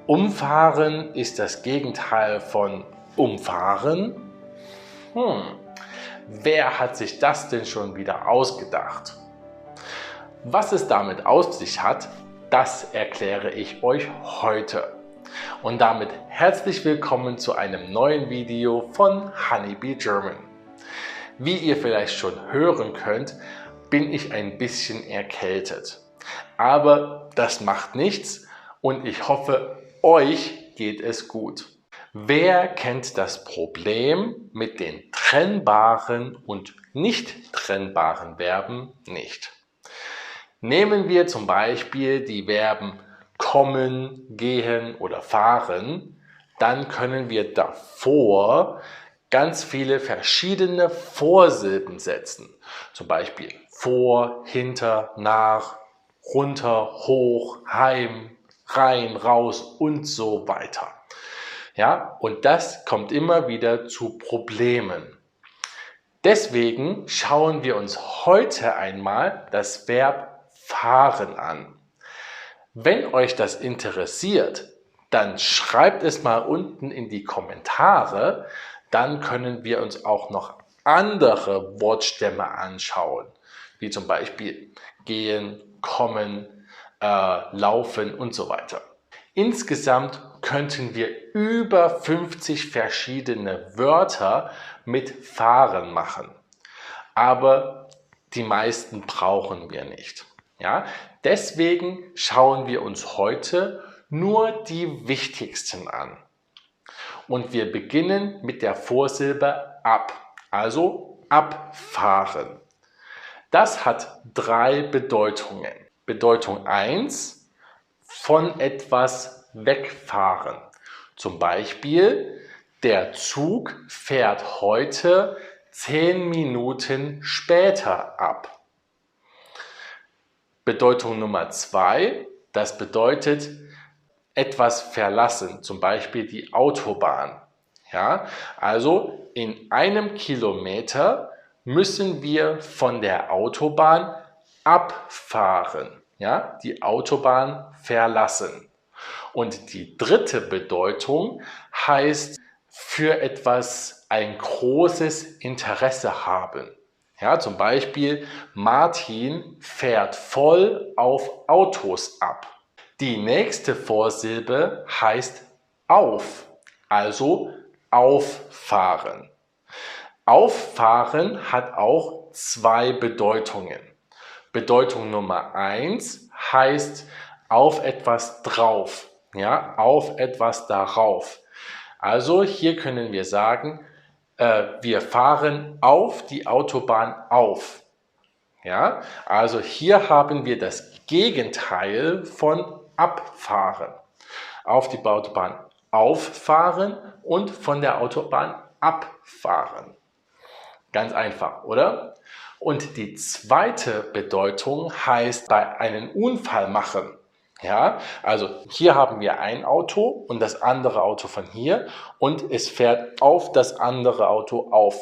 Umfahren ist das Gegenteil von umfahren? Wer hat sich das denn schon wieder ausgedacht? Was es damit auf sich hat, das erkläre ich euch heute. Und damit herzlich willkommen zu einem neuen Video von Honeybee German. Wie ihr vielleicht schon hören könnt, bin ich ein bisschen erkältet. Aber das macht nichts und ich hoffe, euch geht es gut. Wer kennt das Problem mit den trennbaren und nicht trennbaren Verben nicht? Nehmen wir zum Beispiel die Verben kommen, gehen oder fahren, dann können wir davor ganz viele verschiedene Vorsilben setzen. Zum Beispiel vor, hinter, nach, runter, hoch, heim, rein, raus und so weiter. Ja, und das kommt immer wieder zu Problemen. Deswegen schauen wir uns heute einmal das Verb fahren an. Wenn euch das interessiert, dann schreibt es mal unten in die Kommentare, dann können wir uns auch noch andere Wortstämme anschauen, wie zum Beispiel gehen, kommen, laufen und so weiter. Insgesamt könnten wir über 50 verschiedene Wörter mit fahren machen, aber die meisten brauchen wir nicht. Ja? Deswegen schauen wir uns heute nur die wichtigsten an. Und wir beginnen mit der Vorsilbe ab, also abfahren. Das hat drei Bedeutungen. Bedeutung 1, von etwas wegfahren. Zum Beispiel, der Zug fährt heute 10 Minuten später ab. Bedeutung Nummer 2, das bedeutet etwas verlassen, zum Beispiel die Autobahn. Ja, also in einem Kilometer müssen wir von der Autobahn abfahren, ja, die Autobahn verlassen. Und die dritte Bedeutung heißt für etwas ein großes Interesse haben. Ja, zum Beispiel Martin fährt voll auf Autos ab. Die nächste Vorsilbe heißt auf, also auffahren. Auffahren hat auch zwei Bedeutungen. Bedeutung Nummer 1 heißt auf etwas drauf, ja, auf etwas darauf. Also hier können wir sagen, wir fahren auf die Autobahn auf. Ja, also hier haben wir das Gegenteil von abfahren. Auf die Autobahn auffahren und von der Autobahn abfahren. Ganz einfach, oder? Und die zweite Bedeutung heißt bei einem Unfall machen. Ja, also hier haben wir ein Auto und das andere Auto von hier und es fährt auf das andere Auto auf.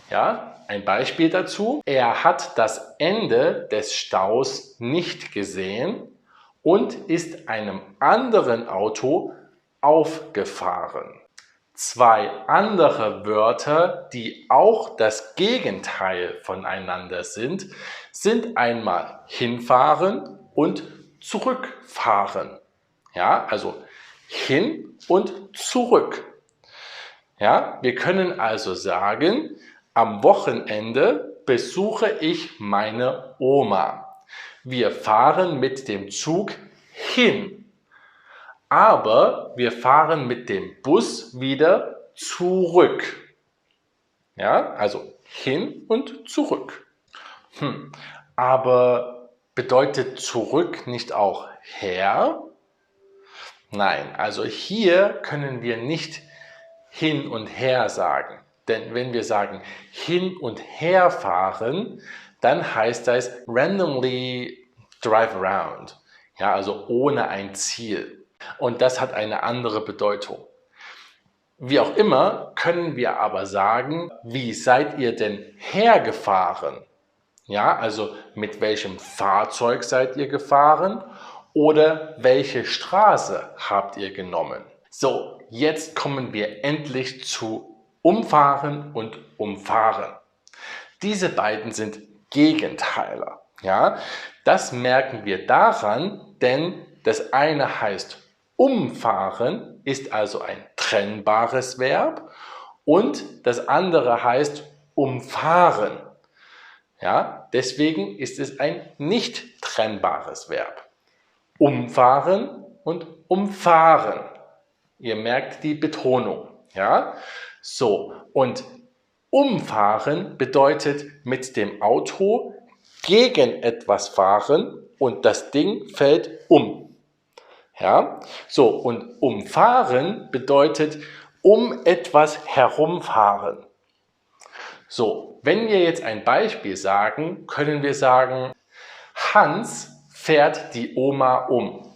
Ja, ein Beispiel dazu. Er hat das Ende des Staus nicht gesehen und ist einem anderen Auto aufgefahren. Zwei andere Wörter, die auch das Gegenteil voneinander sind, sind einmal hinfahren und zurückfahren. Ja, also hin und zurück. Ja, wir können also sagen, am Wochenende besuche ich meine Oma. Wir fahren mit dem Zug hin. Aber wir fahren mit dem Bus wieder zurück. Ja, also hin und zurück. Aber bedeutet zurück nicht auch her? Nein, also hier können wir nicht hin und her sagen. Denn wenn wir sagen hin und her fahren, dann heißt das randomly drive around. Ja, also ohne ein Ziel. Und das hat eine andere Bedeutung. Wie auch immer, können wir aber sagen, wie seid ihr denn hergefahren? Ja, also mit welchem Fahrzeug seid ihr gefahren? Oder welche Straße habt ihr genommen? So, jetzt kommen wir endlich zu umfahren und umfahren. Diese beiden sind Gegenteile. Ja? Das merken wir daran, denn das eine heißt umfahren, ist also ein trennbares Verb, und das andere heißt umfahren. Ja? Deswegen ist es ein nicht trennbares Verb. Umfahren und umfahren. Ihr merkt die Betonung. Ja? So, und umfahren bedeutet mit dem Auto gegen etwas fahren und das Ding fällt um. Ja? So, und umfahren bedeutet um etwas herumfahren. So, wenn wir jetzt ein Beispiel sagen, können wir sagen, Hans fährt die Oma um.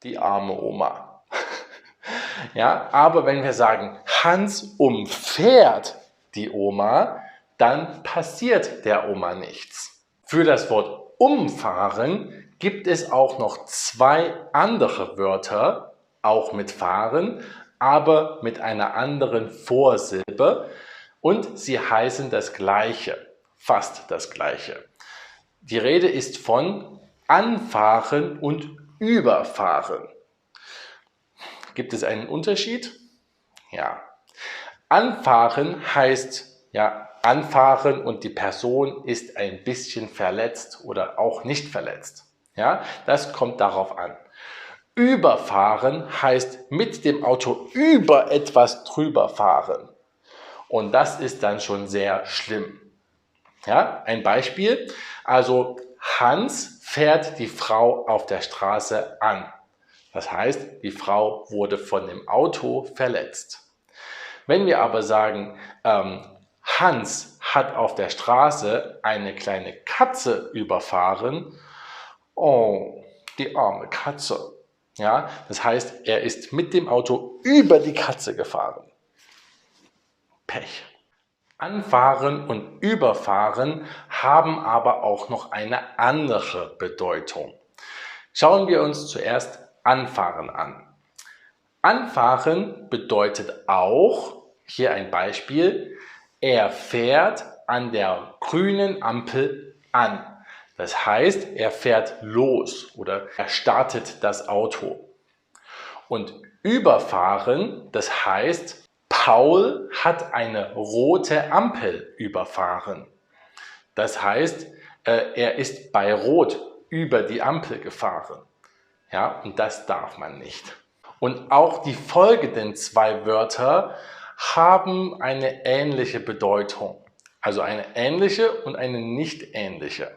Die arme Oma. Ja, aber wenn wir sagen, Hans umfährt die Oma, dann passiert der Oma nichts. Für das Wort umfahren gibt es auch noch zwei andere Wörter, auch mit fahren, aber mit einer anderen Vorsilbe, und sie heißen das Gleiche, fast das Gleiche. Die Rede ist von anfahren und überfahren. Gibt es einen Unterschied? Ja. Anfahren heißt ja anfahren und die Person ist ein bisschen verletzt oder auch nicht verletzt. Ja, das kommt darauf an. Überfahren heißt mit dem Auto über etwas drüber fahren. Und das ist dann schon sehr schlimm. Ja, ein Beispiel. Also Hans fährt die Frau auf der Straße an. Das heißt, die Frau wurde von dem Auto verletzt. Wenn wir aber sagen, Hans hat auf der Straße eine kleine Katze überfahren, oh, die arme Katze. Ja, das heißt, er ist mit dem Auto über die Katze gefahren. Pech. Anfahren und überfahren haben aber auch noch eine andere Bedeutung. Schauen wir uns zuerst anfahren an. Anfahren bedeutet auch, hier ein Beispiel, er fährt an der grünen Ampel an. Das heißt, er fährt los oder er startet das Auto. Und überfahren, das heißt, Paul hat eine rote Ampel überfahren. Das heißt, er ist bei Rot über die Ampel gefahren. Ja, und das darf man nicht. Und auch die folgenden zwei Wörter haben eine ähnliche Bedeutung. Also eine ähnliche und eine nicht ähnliche.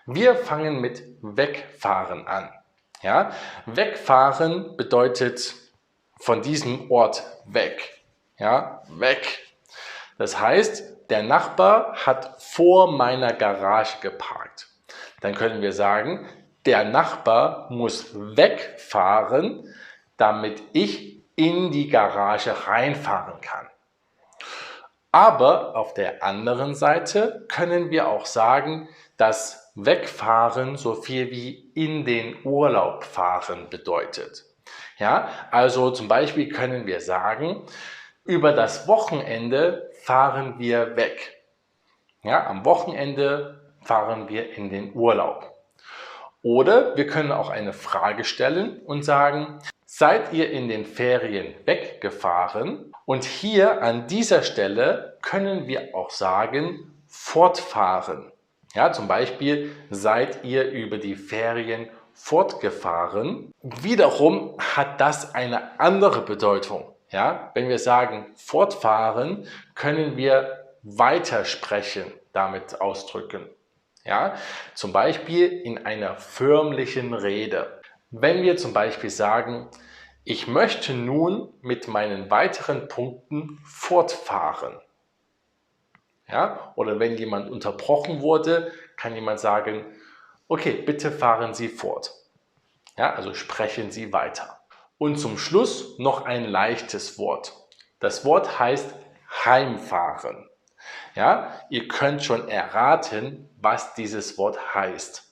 Wir fangen mit wegfahren an. Ja, wegfahren bedeutet von diesem Ort weg. Ja, weg. Das heißt, der Nachbar hat vor meiner Garage geparkt. Dann können wir sagen, der Nachbar muss wegfahren, damit ich in die Garage reinfahren kann. Aber auf der anderen Seite können wir auch sagen, dass wegfahren so viel wie in den Urlaub fahren bedeutet. Ja, also zum Beispiel können wir sagen, über das Wochenende fahren wir weg. Ja, am Wochenende fahren wir in den Urlaub. Oder wir können auch eine Frage stellen und sagen, seid ihr in den Ferien weggefahren? Und hier an dieser Stelle können wir auch sagen, fortfahren. Ja, zum Beispiel, seid ihr über die Ferien fortgefahren? Wiederum hat das eine andere Bedeutung. Ja, wenn wir sagen fortfahren, können wir weitersprechen damit ausdrücken. Ja, zum Beispiel in einer förmlichen Rede. Wenn wir zum Beispiel sagen, ich möchte nun mit meinen weiteren Punkten fortfahren. Ja, oder wenn jemand unterbrochen wurde, kann jemand sagen, okay, bitte fahren Sie fort. Ja, also sprechen Sie weiter. Und zum Schluss noch ein leichtes Wort. Das Wort heißt heimfahren. Ja, ihr könnt schon erraten, was dieses Wort heißt.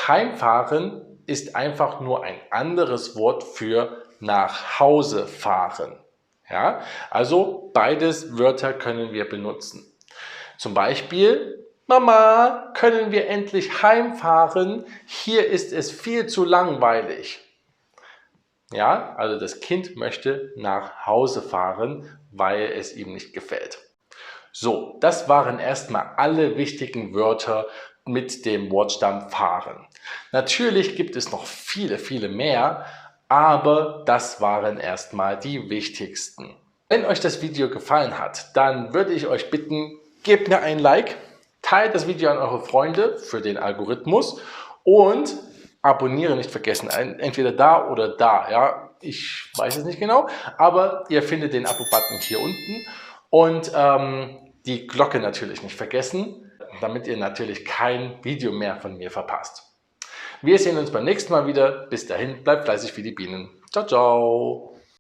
Heimfahren ist einfach nur ein anderes Wort für nach Hause fahren. Ja, also beides Wörter können wir benutzen. Zum Beispiel, Mama, können wir endlich heimfahren? Hier ist es viel zu langweilig. Ja, also das Kind möchte nach Hause fahren, weil es ihm nicht gefällt. So, das waren erstmal alle wichtigen Wörter mit dem Wortstamm fahren. Natürlich gibt es noch viele, viele mehr, aber das waren erstmal die wichtigsten. Wenn euch das Video gefallen hat, dann würde ich euch bitten, gebt mir ein Like, teilt das Video an eure Freunde für den Algorithmus und abonnieren nicht vergessen, entweder da oder da, ja, ich weiß es nicht genau, aber ihr findet den Abo-Button hier unten und die Glocke natürlich nicht vergessen, damit ihr natürlich kein Video mehr von mir verpasst. Wir sehen uns beim nächsten Mal wieder. Bis dahin, bleibt fleißig wie die Bienen. Ciao, ciao!